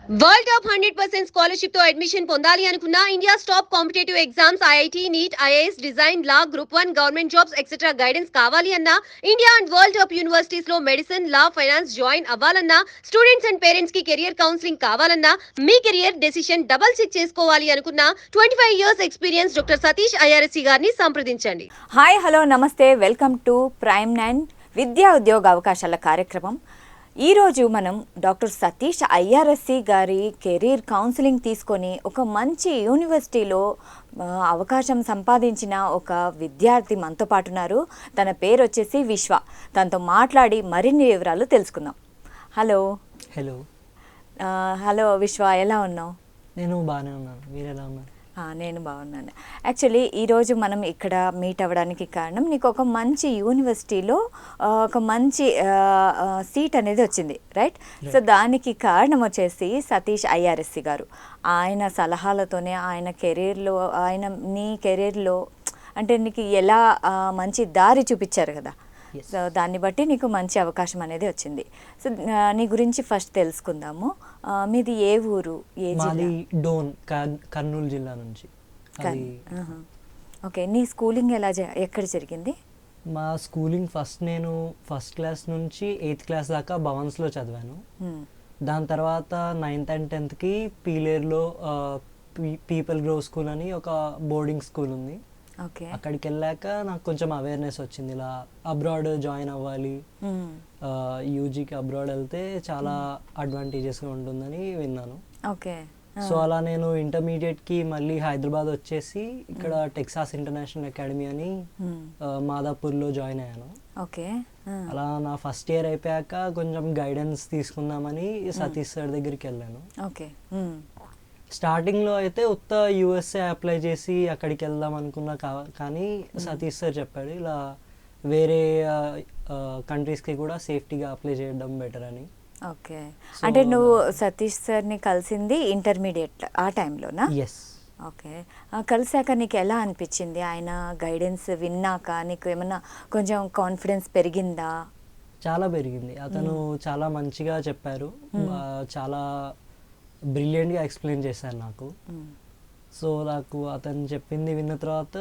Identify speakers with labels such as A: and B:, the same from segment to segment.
A: World top 100% scholarship తో admission పొందాలి అనుకున్న India top competitive exams IIT NEET IAS design law group 1 government jobs etcetera guidance కావాలి అన్న India and world top universities లో medicine law finance join అవ్వాలన్నా students and parents కి career counselling కావాలన్నా మీ కెరియర్ డెసిషన్ డబల్ చెక్ చేసుకోవాలి అనుకున్న 25 years experience doctor Satish IRSC గారిని సంప్రదించండి.
B: హాయ్ హలో నమస్తే, వెల్కమ్ టు ప్రైమ్ 9 విద్యా ఉద్యోగ అవకాశాల కార్యక్రమం. ఈరోజు మనం డాక్టర్ సతీష్ ఐఆర్ఎస్సి గారి కెరీర్ కౌన్సిలింగ్ తీసుకొని ఒక మంచి యూనివర్సిటీలో అవకాశం సంపాదించిన ఒక విద్యార్థి మనతో పాటు ఉన్నారు. తన పేరు వచ్చేసి విశ్వ. తనతో మాట్లాడి మరిన్ని వివరాలు తెలుసుకుందాం. హలో
C: హలో
B: హలో విశ్వ, ఎలా ఉన్నావు?
C: నేను బాగానే ఉన్నాను, మీరు ఎలా ఉన్నారు?
B: నేను బాగున్నాను. యాక్చువల్లీ ఈరోజు మనం ఇక్కడ మీట్ అవ్వడానికి కారణం, నీకు ఒక మంచి యూనివర్సిటీలో ఒక మంచి సీట్ అనేది వచ్చింది, రైట్? సో దానికి కారణం వచ్చేసి సతీష్ ఐఆర్ఎస్సి గారు. ఆయన సలహాలతోనే ఆయన కెరీర్లో, నీ కెరీర్లో అంటే నీకు ఎలా మంచి దారి చూపించారు కదా. సో దాన్ని బట్టి నీకు మంచి అవకాశం అనేది వచ్చింది. సో నీ గురించి ఫస్ట్ తెలుసుకుందాము. మీది ఏ ఊరు, ఏ జిల్లా?
C: డోన్, కర్నూలు జిల్లా నుంచి.
B: ఓకే, నీ స్కూలింగ్ ఎక్కడ జరిగింది?
C: మా స్కూలింగ్ నేను ఫస్ట్ క్లాస్ నుంచి 8th క్లాస్ దాకా భవన్స్లో చదివాను. దాని తర్వాత 9th and 10th పీలేరులో పీపుల్ గ్రోవ్ స్కూల్ అని ఒక బోర్డింగ్ స్కూల్ ఉంది. అక్కడికి వెళ్ళాక నాకు కొంచెం అవేర్నెస్ వచ్చింది, ఇలా అబ్రాడ్ జాయిన్ అవ్వాలి, యూజీకి అబ్రాడ్ వెళ్తే చాలా అడ్వాంటేజెస్గా ఉంటుందని విన్నాను.
B: ఓకే,
C: సో అలా నేను ఇంటర్మీడియట్కి మళ్ళీ హైదరాబాద్ వచ్చేసి ఇక్కడ టెక్సాస్ ఇంటర్నేషనల్ అకాడమీ అని మాదాపూర్లో జాయిన్ అయ్యాను.
B: ఓకే,
C: అలా నా ఫస్ట్ ఇయర్ అయిపోయాక కొంచెం గైడెన్స్ తీసుకుందామని సతీష్ సార్ దగ్గరికి వెళ్ళాను.
B: ఓకే,
C: స్టార్టింగ్లో అయితే ఉత్త యూఎస్ఏ అప్లై చేసి అక్కడికి వెళ్దాం అనుకున్నా, కానీ సతీష్ సార్ చెప్పాడు ఇలా వేరే కంట్రీస్కి కూడా సేఫ్టీగా అప్లై చేయడం బెటర్ అని.
B: ఓకే, అంటే నువ్వు సతీష్ సార్ని కలిసింది ఇంటర్మీడియట్ ఆ టైంలోనా?
C: ఎస్.
B: ఓకే, కలిసాక నీకు ఎలా అనిపించింది? ఆయన గైడెన్స్ విన్నాక నీకు ఏమన్నా కొంచెం కాన్ఫిడెన్స్ పెరిగిందా?
C: చాలా పెరిగింది. అతను చాలా మంచిగా చెప్పారు, చాలా బ్రిలియంట్గా ఎక్స్ప్లెయిన్ చేశారు నాకు. సో నాకు అతను చెప్పింది విన్న తర్వాత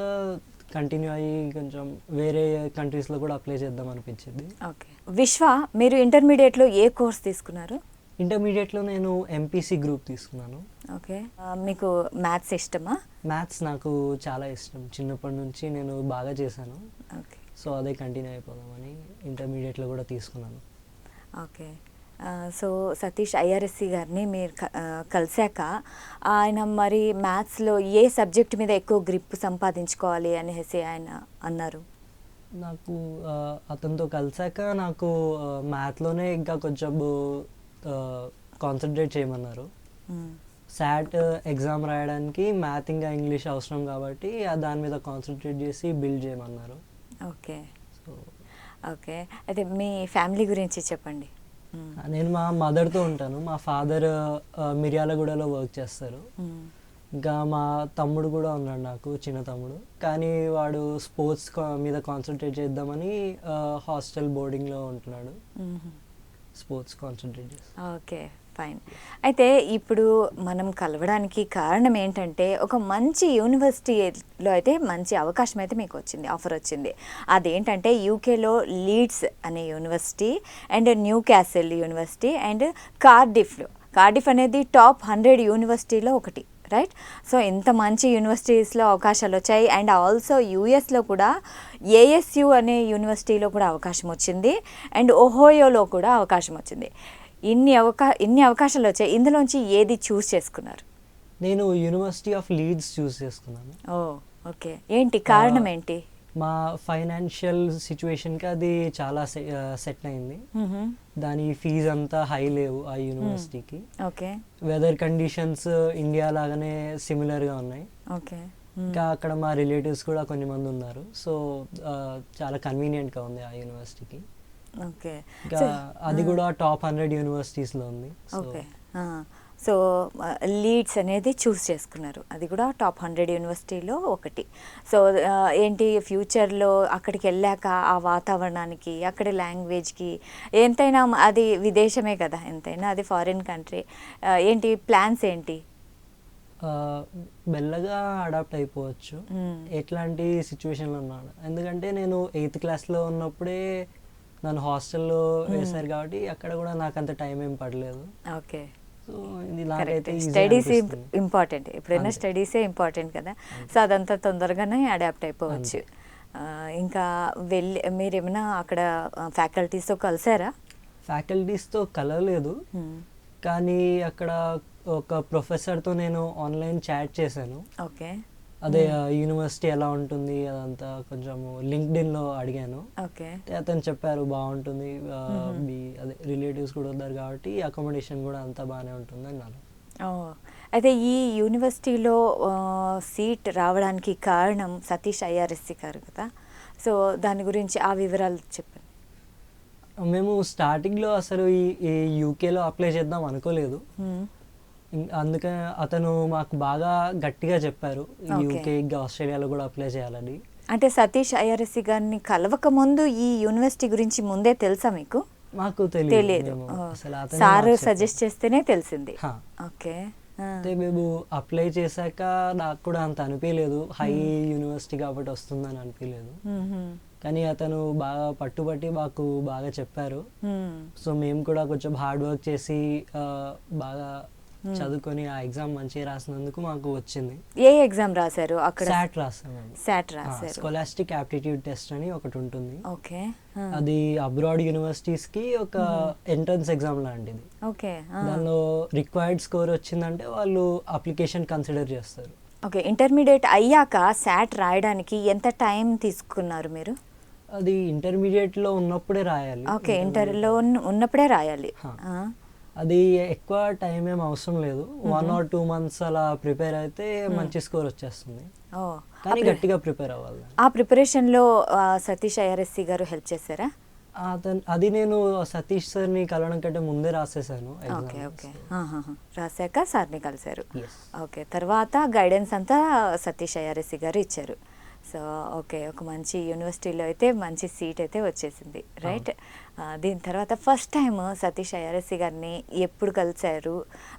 C: కంటిన్యూ అయ్యి కొంచెం వేరే కంట్రీస్లో కూడా అప్లై చేద్దాం అనిపించింది.
B: ఓకే, విశ్వ, మీరు ఇంటర్మీడియట్లో ఏ కోర్స్ తీసుకున్నారు?
C: ఇంటర్మీడియట్లో నేను ఎంపీసీ గ్రూప్ తీసుకున్నాను.
B: ఓకే, మీకు మ్యాథ్స్ ఇష్టమా?
C: మ్యాథ్స్ నాకు చాలా ఇష్టం, చిన్నప్పటి నుంచి నేను బాగా చేశాను.
B: ఓకే,
C: సో అదే కంటిన్యూ అయిపోదామని ఇంటర్మీడియట్లో కూడా తీసుకున్నాను.
B: ఓకే, సో సతీష్ ఐఆర్ఎస్సి గారిని మీరు కలిసాక ఆయన మరి మ్యాథ్స్లో ఏ సబ్జెక్ట్ మీద ఎక్కువ గ్రిప్ సంపాదించుకోవాలి అనేసి ఆయన అన్నారు?
C: నాకు అతనితో కలిసాక నాకు మ్యాథ్లోనే ఇంకా కొంచెం కాన్సన్ట్రేట్ చేయమన్నారు. సాట్ ఎగ్జామ్ రాయడానికి మ్యాథ్ ఇంకా ఇంగ్లీష్ అవసరం కాబట్టి దాని మీద కాన్సన్ట్రేట్ చేసి బిల్డ్ చేయమన్నారు.
B: ఓకే, సో ఓకే, అయితే మీ ఫ్యామిలీ గురించి చెప్పండి.
C: నేను మా మదర్తో ఉంటాను. మా ఫాదర్ మిర్యాలగూడలో వర్క్ చేస్తారు. ఇంకా మా తమ్ముడు కూడా ఉన్నాడు, నాకు చిన్న తమ్ముడు, కానీ వాడు స్పోర్ట్స్ మీద కాన్సన్ట్రేట్ చేద్దామని హాస్టల్ బోర్డింగ్లో ఉంటున్నాడు. స్పోర్ట్స్ కాన్సన్ట్రేట్ చేస్తాడు.
B: Okay, fine. అయితే ఇప్పుడు మనం కలవడానికి కారణం ఏంటంటే, ఒక మంచి యూనివర్సిటీలో అయితే మంచి అవకాశం అయితే మీకు వచ్చింది, ఆఫర్ వచ్చింది. అదేంటంటే యూకేలో లీడ్స్ అనే university and new castle university and Cardiff అనేది టాప్ 100 యూనివర్సిటీలో ఒకటి, రైట్? సో ఇంత మంచి యూనివర్సిటీస్లో అవకాశాలు వచ్చాయి. అండ్ ఆల్సో యూఎస్లో కూడా ఏఎస్యు అనే యూనివర్సిటీలో కూడా అవకాశం వచ్చింది అండ్ ఓహోయోలో కూడా అవకాశం వచ్చింది. ఇన్ని అవకాశాలు వచ్చాయి, ఇందులోంచి ఏది చూస్ చేసుకున్నారు?
C: నేను యూనివర్సిటీ ఆఫ్ లీడ్స్ చూస్ చేసుకున్నాను.
B: ఓ, ఓకే, ఏంటి కారణం ఏంటి?
C: మా ఫైనాన్షియల్ సిచ్యువేషన్కి అది చాలా సెట్ అయింది. దాని ఫీజు అంతా హై లేవు ఆ యూనివర్సిటీకి.
B: ఓకే,
C: వెదర్ కండిషన్స్ ఇండియా లాగానే సిమిలర్గా ఉన్నాయి.
B: ఓకే,
C: ఇంకా అక్కడ మా రిలేటివ్స్ కూడా కొన్ని మంది ఉన్నారు. సో చాలా కన్వీనియంట్గా ఉంది ఆ యూనివర్సిటీకి.
B: ఓకే,
C: ఇంకా అది కూడా టాప్ 100 యూనివర్సిటీస్లో ఉంది.
B: ఓకే, సో లీడ్స్ అనేది చూస్ చేసుకున్నారు, అది కూడా టాప్ 100 యూనివర్సిటీలో ఒకటి. సో ఏంటి ఫ్యూచర్లో అక్కడికి వెళ్ళాక ఆ వాతావరణానికి, అక్కడి లాంగ్వేజ్కి, ఎంతైనా అది విదేశమే కదా, ఎంతైనా అది ఫారిన్ కంట్రీ, ఏంటి ప్లాన్స్ ఏంటి?
C: మెల్లగా అడాప్ట్ అయిపోవచ్చు ఎట్లాంటి సిచ్యువేషన్లో ఉన్నాను. ఎందుకంటే నేను 8th క్లాస్లో ఉన్నప్పుడే నన్ను హాస్టల్లో వేశారు కాబట్టి అక్కడ కూడా నాకు అంత టైం ఏం పడలేదు.
B: ఓకే,
C: సో ఇది నాకైతే
B: స్టడీస్ ఇంపార్టెంట్, ఎప్పుడైనా స్టడీసే ఇంపార్టెంట్ కదా. సో అదంతా తొందరగానే అడాప్ట్ అయిపోవచ్చు. ఇంకా వెళ్ళి మీరు ఏమైనా అక్కడ ఫ్యాకల్టీస్తో కలిసారా?
C: ఫ్యాకల్టీస్తో కలవలేదు, కానీ అక్కడ ఒక ప్రొఫెసర్తో నేను ఆన్లైన్ చాట్ చేశాను.
B: ఓకే,
C: అదే యూనివర్సిటీ ఎలా ఉంటుంది అదంతా కొంచెం లింక్డ్ఇన్లో అడిగాను.
B: ఓకే,
C: అతను చెప్పారు బాగుంటుంది, మీ అదే రిలేటివ్స్ కూడా ఉన్నారు కాబట్టి అకామిడేషన్ కూడా అంతా బాగానే ఉంటుంది అన్నారు.
B: అయితే ఈ యూనివర్సిటీలో సీట్ రావడానికి కారణం సతీష్ ఐఆర్ఎస్సి గారు కదా, సో దాని గురించి ఆ వివరాలు చెప్పండి.
C: మేము స్టార్టింగ్లో అసలు ఈ యూకేలో అప్లై చేద్దాం అనుకోలేదు. అందుకని అతను మాకు బాగా గట్టిగా చెప్పారు యూకే ఆస్ట్రేలియాలో కూడా అప్లై చేయాలని.
B: అంటే సతీష్ ఐఆర్ఎస్సి గారిని కలవక ముందు ఈ యూనివర్సిటీ గురించి ముందే తెలుసా మీకు?
C: మాకు తెలియదు,
B: సార్ సజెస్ట్ చేస్తేనే తెలిసింది. ఓకే,
C: అంటే మేము అప్లై చేశాక నాకు కూడా అంత అనిపించలేదు, హై యూనివర్సిటీ కాబట్టి వస్తుందని అనిపించలేదు. కానీ అతను బాగా పట్టుబట్టి మాకు బాగా చెప్పారు. సో మేము కూడా కొంచెం హార్డ్ వర్క్ చేసి బాగా చదువుకొని ఆ ఎగ్జామ్ మంచిగా రాసినందుకు మాకు వచ్చింది.
B: ఏ ఎగ్జామ్ రాశారు అక్కడ?
C: సాట్ రాసాము.
B: సాట్ రాశారు.
C: స్కాలాస్టిక్ యాప్టిట్యూడ్ టెస్ట్ అని ఒకటి ఉంటుంది.
B: ఓకే,
C: అది అబ్రాడ్ యూనివర్సిటీస్ కి ఒక ఎంట్రన్స్ ఎగ్జామ్ లాంటిది.
B: ఓకే,
C: దానిలో రిక్వైర్డ్ స్కోర్ వచ్చిందంటే వాళ్ళు అప్లికేషన్ కన్సిడర్ చేస్తారు.
B: ఓకే, ఇంటర్మీడియట్ అయ్యాక సాట్ రాయడానికి ఎంత టైం తీసుకున్నారు మీరు?
C: అది ఇంటర్మీడియట్ లో ఉన్నప్పుడే రాయాలి.
B: ఓకే, ఇంటర్లో ఉన్నప్పుడే రాయాలి.
C: అది ఎక్కువ టైం ఏం అవసరం లేదు, 1 or 2 months అలా ప్రిపేర్ అయితే మంచి స్కోర్ వచ్చేస్తుంది. కానీ గట్టిగా ప్రిపేర్ అవ్వాలి.
B: ఆ ప్రిపరేషన్లో సతీష్ ఐఆర్ఎస్సి గారు హెల్ప్ చేశారా?
C: అది నేను సతీష్ సార్ని కలవడం కంటే ముందే రాసేసాను.
B: ఓకే, ఓకే, రాశాక సార్ని కలిశారు. ఓకే, తర్వాత గైడెన్స్ అంతా సతీష్ ఐఆర్ఎస్సి గారు ఇచ్చారు. సో ఓకే, ఒక మంచి యూనివర్సిటీలో అయితే మంచి సీట్ అయితే వచ్చేసింది, రైట్? దీని తర్వాత ఫస్ట్ టైం సతీష్ ఐఆర్ఎస్సి గారిని ఎప్పుడు కలిశారు?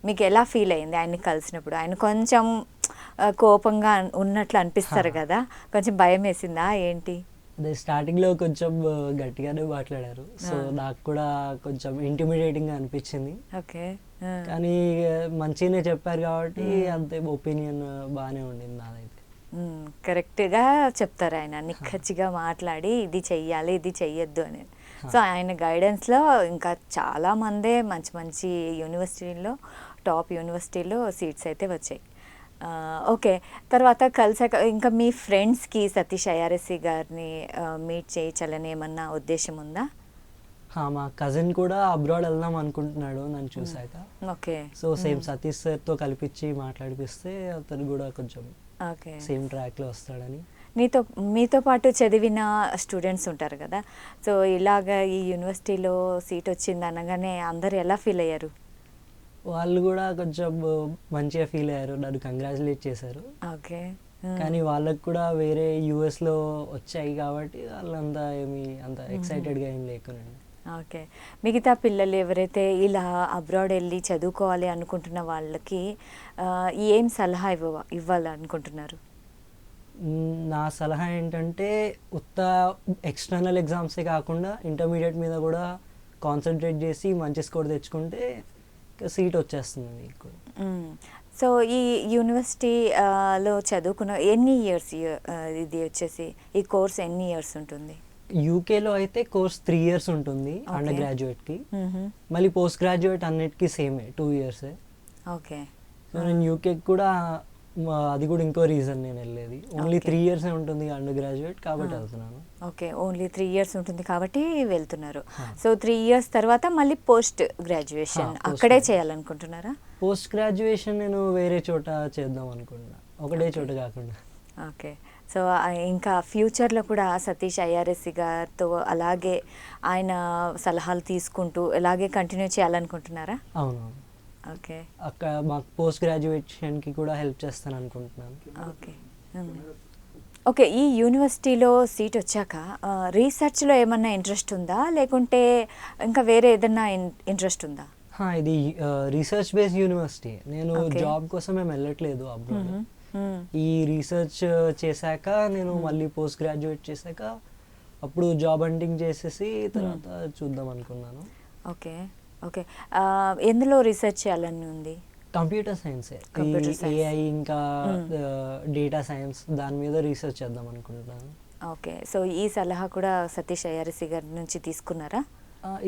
B: మీకు ఎలా ఫీల్ అయింది ఆయన్ని కలిసినప్పుడు? ఆయన కొంచెం కోపంగా ఉన్నట్లు అనిపిస్తారు కదా, కొంచెం భయం వేసిందా ఏంటి?
C: అదే స్టార్టింగ్లో కొంచెం గట్టిగానే మాట్లాడారు, సో నాకు కూడా కొంచెం ఇంటిమిడేటింగ్గా అనిపించింది.
B: ఓకే,
C: కానీ మంచిగానే చెప్పారు కాబట్టి అంతే ఒపీనియన్ బాగానే ఉండింది నాదైతే.
B: కరెక్ట్గా చెప్తారు ఆయన, నిక్కచ్చిగా మాట్లాడి ఇది చెయ్యాలి ఇది చెయ్యొద్దు అని. సో ఆయన గైడెన్స్లో ఇంకా చాలామందే మంచి మంచి యూనివర్సిటీల్లో, టాప్ యూనివర్సిటీలో సీట్స్ అయితే వచ్చాయి. ఓకే, తర్వాత కలిసాక ఇంకా మీ ఫ్రెండ్స్కి సతీష్ ఐఆర్ఎస్సి గారిని మీట్ చేయించాలని ఏమన్నా ఉద్దేశం ఉందా?
C: మా కజిన్ కూడా అబ్రాడ్ వెళ్దాం అనుకుంటున్నాడు నన్ను చూసాక.
B: ఓకే,
C: సో సేమ్ సతీష్ సార్తో కలిపించి మాట్లాడిపిస్తే అతను కూడా కొంచెం సేమ్ ట్రాక్లో వస్తాడని.
B: మీతో పాటు చదివిన స్టూడెంట్స్ ఉంటారు కదా, సో ఇలాగ ఈ యూనివర్సిటీలో సీట్ వచ్చింది అనగానే అందరు ఎలా ఫీల్ అయ్యారు?
C: వాళ్ళు కూడా కొంచెం మంచిగా ఫీల్ అయ్యారు, నన్ను కంగ్రాచులేట్ చేశారు.
B: ఓకే,
C: కానీ వాళ్ళకు కూడా వేరే యూఎస్లో వచ్చాయి కాబట్టి వాళ్ళంతా అంత ఎక్సైటెడ్గా ఏం లేకునండి.
B: ఓకే, మిగతా పిల్లలు ఎవరైతే ఇలా అబ్రాడ్ వెళ్ళి చదువుకోవాలి అనుకుంటున్న వాళ్ళకి ఏం సలహా ఇవ్వాలనుకుంటున్నారు?
C: నా సలహా ఏంటంటే ఉత్త ఎక్స్టర్నల్ ఎగ్జామ్సే కాకుండా ఇంటర్మీడియట్ మీద కూడా కాన్సన్ట్రేట్ చేసి మంచి స్కోర్ తెచ్చుకుంటే సీట్ వచ్చేస్తుంది మీకు.
B: సో ఈ యూనివర్సిటీలో చదువుకున్న ఎన్ని ఇయర్స్ ఇది వచ్చేసి ఈ కోర్స్ ఎన్ని ఇయర్స్ ఉంటుంది?
C: యూకేలో అయితే కోర్స్ 3 years ఉంటుంది అండర్ గ్రాడ్యుయేట్కి, మళ్ళీ పోస్ట్ గ్రాడ్యుయేట్ అన్నిటికీ సేమే 2 years.
B: ఓకే,
C: సో నేను యూకేకి కూడా అది కూడా ఇంకో రీజన్ నేను వెళ్ళేది, ఓన్లీ 3 years ఉంటుంది అండర్ గ్రాడ్యుయేట్ కాబట్టి వెళ్తున్నాను.
B: ఓకే, ఓన్లీ 3 years ఉంటుంది కాబట్టి వెళ్తున్నారు. సో 3 years తర్వాత మళ్ళీ పోస్ట్ గ్రాడ్యుయేషన్ అక్కడే చేయాలనుకుంటున్నారా?
C: పోస్ట్ గ్రాడ్యుయేషన్ నేను వేరే చోట చేద్దాం అనుకుంటున్నా, ఒకటే చోట కాకుండా.
B: ఓకే, సో ఇంకా ఫ్యూచర్లో కూడా సతీష్ ఐఆర్ఎస్సి గారితో అలాగే ఆయన సలహాలు తీసుకుంటూ ఇలాగే కంటిన్యూ చేయాలనుకుంటున్నారా?
C: అవును.
B: ఓకే
C: అక్కడ మాకు పోస్ట్ గ్రాడ్యుయేషన్కి కూడా హెల్ప్ చేస్తాను అనుకుంటున్నాను.
B: Okay okay. ఈ యూనివర్సిటీలో సీట్ వచ్చాక రీసెర్చ్లో ఏమన్నా ఇంట్రెస్ట్ ఉందా, లేకుంటే ఇంకా వేరే ఏదన్నా ఇంట్రెస్ట్ ఉందా?
C: ఇది రీసెర్చ్ బేస్డ్ యూనివర్సిటీ. నేను
B: Okay.
C: జాబ్ కోసం మేము వెళ్ళట్లేదు అబ్రాడ్.
B: మ్మ్.
C: ఈ రీసెర్చ్ చేశాక నేను మళ్ళీ పోస్ట్ గ్రాడ్యుయేట్ చేశాక అప్పుడు జాబ్ హంటింగ్ చేసేసి తర్వాత చూద్దాం అనుకున్నాను.
B: Okay okay. ఎందులో రీసెర్చ్ చేయాలని ఉంది?
C: Computer science,
B: Computer science.
C: AI ఇంకా డేటా సైన్స్ దాని మీద రీసెర్చ్ చేద్దాం అనుకుంటున్నాను.
B: ఓకే. సో ఈ సలహా కూడా సతీష్ అయ్యారసి గారి నుంచి తీసుకున్నారా?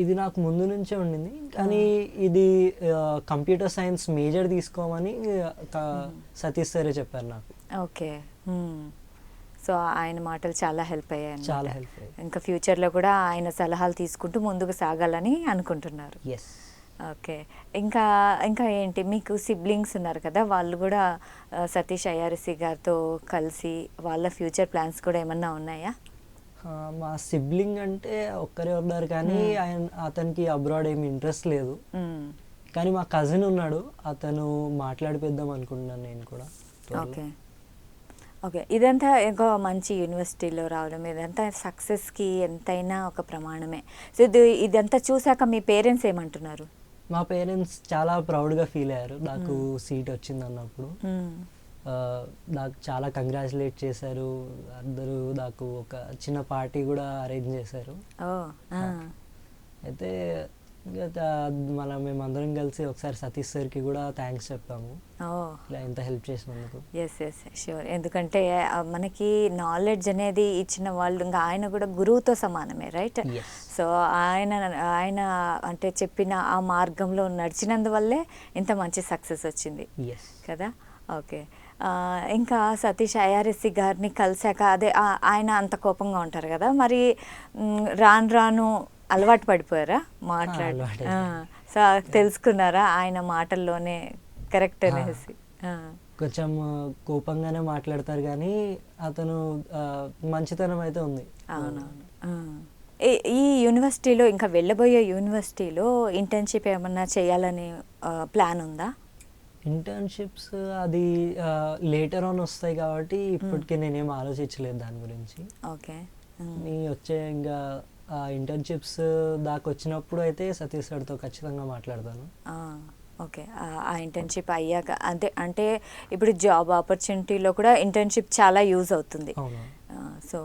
C: ఇది నాకు ముందు నుంచే ఉండింది, కానీ ఇది కంప్యూటర్ సైన్స్ మేజర్ తీసుకోమని సతీష్ సరే చెప్పారు నాకు.
B: ఓకే. సో ఆయన మాటలు చాలా హెల్ప్ అయ్యాయి.
C: చాలా హెల్ప్ అయ్యాయి.
B: ఇంకా ఫ్యూచర్లో కూడా ఆయన సలహాలు తీసుకుంటూ ముందుకు సాగాలని అనుకుంటున్నారు.
C: ఎస్.
B: ఓకే. ఇంకా ఇంకా ఏంటి, మీకు సిబ్లింగ్స్ ఉన్నారు కదా, వాళ్ళు కూడా సతీష్ అయ్యారసి గారితో కలిసి వాళ్ళ ఫ్యూచర్ ప్లాన్స్ కూడా ఏమన్నా ఉన్నాయా?
C: మా సిబ్లింగ్ అంటే ఒక్కరే ఉన్నారు, కానీ అతనికి అబ్రాడ్ ఏమి ఇంట్రెస్ట్ లేదు. కానీ మా కజిన్ ఉన్నాడు, అతను మాట్లాడిపిద్దాం అనుకుంటున్నాను నేను కూడా.
B: Okay okay. ఇదంతా ఇంకో మంచి యూనివర్సిటీలో రావడం ఇదంతా సక్సెస్కి ఎంతైనా ఒక ప్రమాణమే. సో ఇదంతా చూసాక మీ పేరెంట్స్ ఏమంటున్నారు?
C: మా పేరెంట్స్ చాలా ప్రౌడ్గా ఫీల్ అయ్యారు నాకు సీట్ వచ్చింది అన్నప్పుడు. నాకు చాలా కంగ్రాచులేట్ చేశారు అందరూ. నాకు ఒక చిన్న పార్టీ కూడా అరేంజ్ చేశారు. అయితే మేమందరం కలిసి ఒకసారి సతీష్ సార్కి కూడా థ్యాంక్స్ చెప్పాము ఇలా ఇంత హెల్ప్ చేసినందుకు.
B: Yes yes sure. ఎందుకంటే మనకి నాలెడ్జ్ అనేది ఇచ్చిన వాళ్ళు ఇంకా ఆయన కూడా గురువుతో సమానమే, రైట్? సో ఆయన అంటే చెప్పిన ఆ మార్గంలో నడిచినందువల్లే ఇంత మంచి సక్సెస్ వచ్చింది కదా. ఓకే. ఇంకా సతీష్ అయ్యారసి గారిని కలిసాక అదే ఆయన అంత కోపంగా ఉంటారు కదా, మరి రాను రాను అలవాటు పడిపోయారా మాట్లాడి? సో తెలుసుకున్నారా ఆయన మాటల్లోనే కరెక్ట్ అనేసి?
C: కొంచెం కోపంగానే మాట్లాడతారు, కానీ అతను మంచితనం అయితే ఉంది.
B: అవునవును. ఈ యూనివర్సిటీలో ఇంకా వెళ్ళబోయే యూనివర్సిటీలో ఇంటర్న్షిప్ ఏమన్నా చేయాలని ప్లాన్ ఉందా?
C: ఇంటర్న్షిప్స్ అది లేటర్ ఆన్ వస్తాయి కాబట్టి ఇప్పటికే నేనేం ఆలోచించలేదు దాని గురించి.
B: ఓకే.
C: వచ్చే ఇంకా ఇంటర్న్షిప్స్ దాకా వచ్చినప్పుడు అయితే సతీష్ సార్తో ఖచ్చితంగా మాట్లాడతాను.
B: ఓకే. ఆ ఇంటర్న్షిప్ అయ్యాక అంటే ఇప్పుడు జాబ్ ఆపర్చునిటీలో కూడా ఇంటర్న్షిప్ చాలా యూజ్ అవుతుంది. సో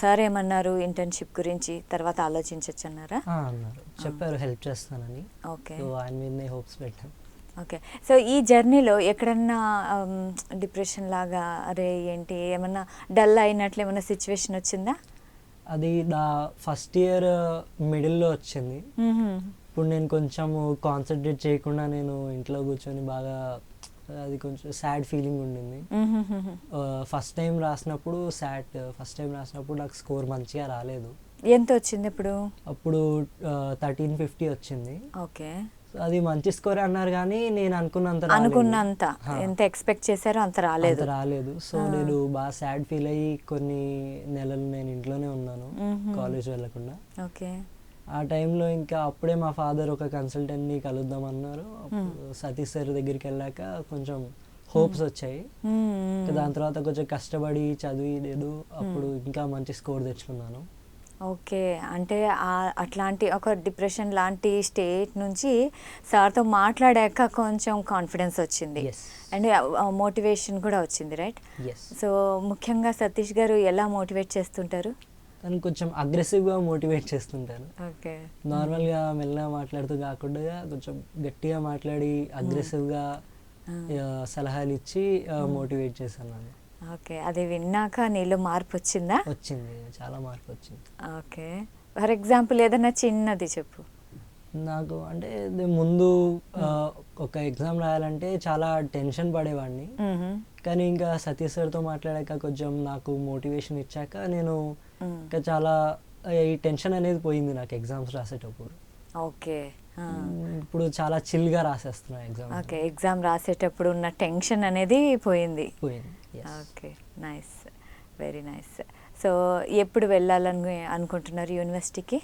B: సార్ ఏమన్నారు ఇంటర్న్షిప్ గురించి? తర్వాత ఆలోచించచ్చు అన్నారా?
C: అన్నారు, చెప్పారు హెల్ప్ చేస్తానని.
B: ఓకే.
C: ఆయన మీదనే హోప్స్ పెట్టాను.
B: ఓకే. సో ఈ జర్నీలో ఎక్కడన్నా డిప్రెషన్ లాగా అరే ఏంటి ఏమన్నా డల్ అయినట్లు ఏమన్నా సిచ్యువేషన్ వచ్చిందా?
C: అది నా ఫస్ట్ ఇయర్ మిడిల్లో వచ్చింది. ఇప్పుడు నేను కొంచెం కాన్సన్ట్రేట్ చేయకుండా నేను ఇంట్లో కూర్చొని బాగా అది కొంచెం సాడ్ ఫీలింగ్ ఉండింది. ఫస్ట్ టైం రాసినప్పుడు నాకు స్కోర్ మంచిగా రాలేదు.
B: ఎంత వచ్చింది ఇప్పుడు?
C: అప్పుడు 1350 వచ్చింది.
B: ఓకే.
C: అది మంచి స్కోర్ అన్నారు, కానీ నేను
B: అనుకున్నంత ఎంత ఎక్స్పెక్ట్ చేశారో అంత రాలేదు. సో నేను బాగా సాడ్ ఫీల్ అయ్యి కొన్ని నెలలు నేను ఇంట్లోనే ఉన్నాను, కాలేజ్ వెళ్ళకుండా. ఓకే.
C: ఆ టైంలో ఇంకా అప్పుడే మా ఫాదర్ ఒక కన్సల్టెంట్ని కలుద్దాం అన్నారు. సతీష్ సార్ దగ్గరికి వెళ్ళాక కొంచెం హోప్స్ వచ్చాయి. దాని తర్వాత కొంచెం కష్టపడి చదివి నేను అప్పుడు ఇంకా మంచి స్కోర్ తెచ్చుకున్నాను.
B: ఓకే. అంటే అట్లాంటి ఒక డిప్రెషన్ లాంటి స్టేట్ నుంచి సార్తో మాట్లాడాక కొంచెం కాన్ఫిడెన్స్ వచ్చింది అండ్ మోటివేషన్ కూడా వచ్చింది, రైట్? సో ముఖ్యంగా సతీష్ గారు ఎలా మోటివేట్ చేస్తుంటారు?
C: తను కొంచెం అగ్రెసివ్గా మోటివేట్ చేస్తుంటారు.
B: ఓకే.
C: నార్మల్గా మెల్లగా మాట్లాడుతూ కాకుండా కొంచెం గట్టిగా మాట్లాడి అగ్రెసివ్గా సలహాలు ఇచ్చి మోటివేట్ చేశాను.
B: ఓకే. అది విన్నాక నీలో మార్పు వచ్చిందా?
C: వచ్చింది, చాలా మార్పు వచ్చింది.
B: ఓకే. ఫర్ ఎగ్జాంపుల్ ఏదైనా చిన్నది చెప్పు.
C: నాకు అంటే ముందు ఒక ఎగ్జామ్ రాయాలంటే చాలా టెన్షన్ పడేవాడిని, కానీ ఇంకా సతీష్ సార్తో మాట్లాడాక కొంచెం నాకు మోటివేషన్ ఇచ్చాక నేను ఇంకా చాలా ఈ టెన్షన్ అనేది పోయింది నాకు ఎగ్జామ్స్ రాసేటప్పుడు.
B: ఓకే.
C: ఇప్పుడు చాలా చిల్గా రాసేస్తున్నా ఎగ్జామ్.
B: ఓకే. ఎగ్జామ్ రాసేటప్పుడు ఉన్న టెన్షన్ అనేది పోయింది. Okay. Nice, very nice. So ఎప్పుడు వెళ్ళాలని అనుకుంటున్నారు యూనివర్సిటీకి?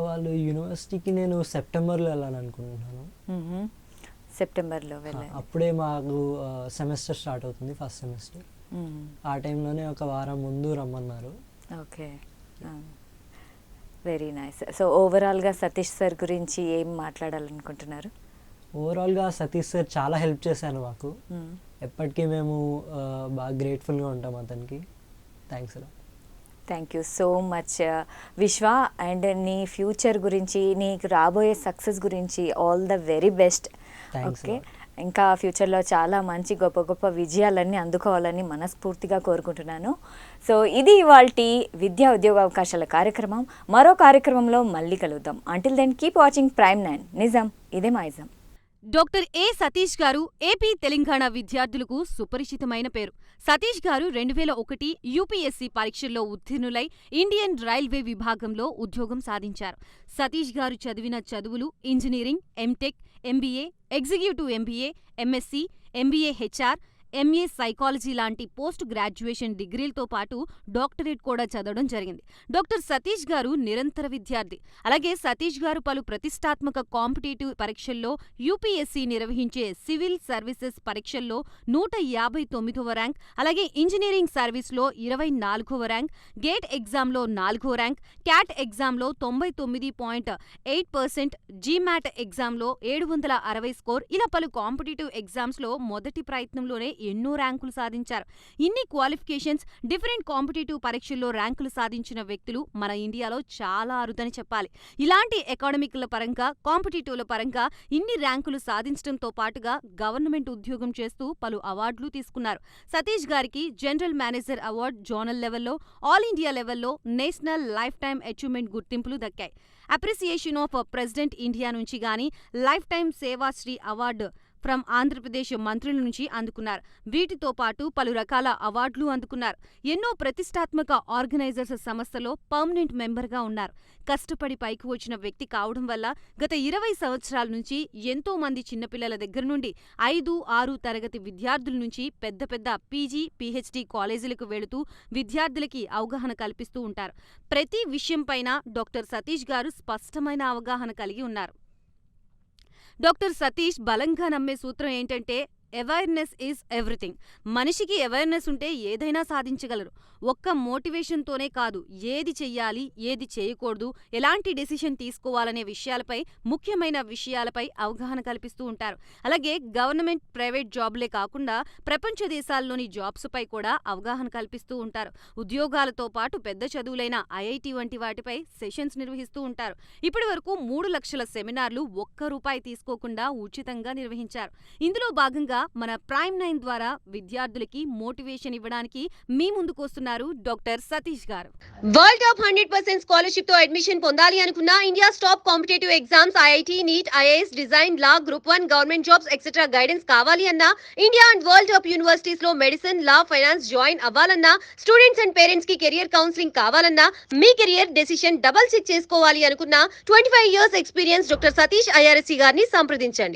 C: వాళ్ళు యూనివర్సిటీకి నేను సెప్టెంబర్లో వెళ్ళాలని అనుకుంటున్నాను.
B: సెప్టెంబర్లో వెళ్ళాలి.
C: అప్పుడే మాకు సెమిస్టర్ స్టార్ట్ అవుతుంది, ఫస్ట్ సెమిస్టర్. ఆ టైంలోనే ఒక వారం ముందు రమ్మన్నారు.
B: Okay, very nice. సో ఓవరాల్గా సతీష్ సార్ గురించి ఏం మాట్లాడాలనుకుంటున్నారు?
C: ఓవరాల్గా సతీష్ సార్ చాలా హెల్ప్ చేశాను మాకు. ఎప్పటికీ మేము బాగా గ్రేట్ఫుల్గా ఉంటాం అతనికి. థ్యాంక్స్ అలా.
B: థ్యాంక్ యూ సో మచ్ విశ్వ. అండ్ నీ ఫ్యూచర్ గురించి, నీకు రాబోయే సక్సెస్ గురించి all the very best. Okay, ఇంకా ఫ్యూచర్లో చాలా మంచి గొప్ప గొప్ప విజయాలన్నీ అందుకోవాలని మనస్ఫూర్తిగా కోరుకుంటున్నాను. సో ఇది ఇవాల్టి విద్యా ఉద్యోగ అవకాశాల కార్యక్రమం. మరో కార్యక్రమంలో మళ్ళీ కలుద్దాం. Until then keep watching Prime 9. నిజం ఇదే మా ఇజం.
D: డాక్టర్ ఏ సతీష్ గారు ఏపీ తెలంగాణ విద్యార్థులకు సుపరిచితమైన పేరు. సతీష్ గారు 2001 యూపీఎస్సీ పరీక్షల్లో ఉత్తీర్ణులై ఇండియన్ రైల్వే విభాగంలో ఉద్యోగం సాధించారు. సతీష్ గారు చదివిన చదువులు engineering, MTech, MBA, executive MBA, MSc, MBA HR, MA psychology లాంటి పోస్ట్ గ్రాడ్యుయేషన్ డిగ్రీలతో పాటు డాక్టరేట్ కూడా చదవడం జరిగింది. డాక్టర్ సతీష్ గారు నిరంతర విద్యార్థి. అలాగే సతీష్ గారు పలు ప్రతిష్టాత్మక కాంపిటేటివ్ పరీక్షల్లో యూపీఎస్సీ నిర్వహించే సివిల్ సర్వీసెస్ పరీక్షల్లో 159వ ర్యాంక్, అలాగే ఇంజనీరింగ్ సర్వీస్లో 24వ ర్యాంక్, గేట్ ఎగ్జామ్లో 4వ ర్యాంక్, క్యాట్ ఎగ్జామ్లో 99.8%, జీమాట్ ఎగ్జామ్లో 760 స్కోర్, ఇలా పలు కాంపిటేటివ్ ఎగ్జామ్స్లో మొదటి ప్రయత్నంలోనే ఎన్నో ర్యాంకులు సాధించారు. ఇన్ని క్వాలిఫికేషన్స్, డిఫరెంట్ కాంపిటేటివ్ పరీక్షల్లో ర్యాంకులు సాధించిన వ్యక్తులు మన ఇండియాలో చాలా అరుదని చెప్పాలి. ఇలాంటి అకాడమిక్ల పరంగా, కాంపిటేటివ్ల పరంగా ఇన్ని ర్యాంకులు సాధించడంతో పాటుగా గవర్నమెంట్ ఉద్యోగం చేస్తూ పలు అవార్డులు తీసుకున్నారు. సతీష్ గారికి జనరల్ మేనేజర్ అవార్డు జోనల్ లెవెల్లో, ఆల్ ఇండియా లెవెల్లో నేషనల్ లైఫ్ టైమ్ అచీవ్మెంట్ గుర్తింపులు దక్కాయి. అప్రిసియేషన్ ఆఫ్ ప్రెసిడెంట్ ఇండియా నుంచి గానీ life time Seva Sri award from Andhra Pradesh మంత్రుల నుంచి అందుకున్నారు. వీటితో పాటు పలు రకాల అవార్డులు అందుకున్నారు. ఎన్నో ప్రతిష్టాత్మక ఆర్గనైజర్స్ సంస్థలో పర్మనెంట్ మెంబర్గా ఉన్నారు. కష్టపడి పైకి వచ్చిన వ్యక్తి కావడం వల్ల గత 20 సంవత్సరాల నుంచి ఎంతో మంది చిన్నపిల్లల దగ్గర నుండి 5, 6 తరగతి విద్యార్థుల నుంచి పెద్ద పెద్ద పీజీ, పీహెచ్డీ కాలేజీలకు వెళుతూ విద్యార్థులకి అవగాహన కల్పిస్తూ ఉంటారు. ప్రతి విషయంపైన డాక్టర్ సతీష్ గారు స్పష్టమైన అవగాహన కలిగి ఉన్నారు. డాక్టర్ సతీష్ బలంగా నమ్మే సూత్రం ఏంటంటే అవేర్నెస్ ఈజ్ ఎవ్రీథింగ్. మనిషికి అవేర్నెస్ ఉంటే ఏదైనా సాధించగలరు. ఒక్క మోటివేషన్తోనే కాదు, ఏది చెయ్యాలి, ఏది చేయకూడదు, ఎలాంటి డెసిషన్ తీసుకోవాలనే విషయాలపై, ముఖ్యమైన విషయాలపై అవగాహన కల్పిస్తూ ఉంటారు. అలాగే గవర్నమెంట్, ప్రైవేట్ జాబ్లే కాకుండా ప్రపంచ దేశాల్లోని జాబ్స్పై కూడా అవగాహన కల్పిస్తూ ఉంటారు. ఉద్యోగాలతో పాటు పెద్ద చదువులైన ఐఐటి వంటి వాటిపై సెషన్స్ నిర్వహిస్తూ ఉంటారు. ఇప్పటి వరకు 3 లక్షల సెమినార్లు ఒక్క రూపాయి తీసుకోకుండా ఉచితంగా నిర్వహించారు. ఇందులో భాగంగా మన ప్రైమ్ 9 ద్వారా విద్యార్థులకి మోటివేషన్ ఇవ్వడానికి మీ ముందుకొస్తున్నారు డాక్టర్ సతీష్ గారు.
A: వరల్డ్ టాప్ 100% స్కాలర్షిప్ తో అడ్మిషన్ పొందాలి అనుకున్నా India's top competitive exams IIT, NEET, IAS, design, law, group 1 government jobs etcetera guidance కావాలి అన్నా, India and world top universities లో మెడిసిన్, లా, ఫైనాన్స్ జాయిన్ అవ్వాలన్నా, స్టూడెంట్స్ అండ్ పేరెంట్స్ కి career counselling కావాలన్నా, మీ కెరియర్ డెసిషన్ డబుల్ చెక్ చేసుకోవాలి అనుకున్నా 25 years experience doctor Satish IRSC గారిని సంప్రదించండి.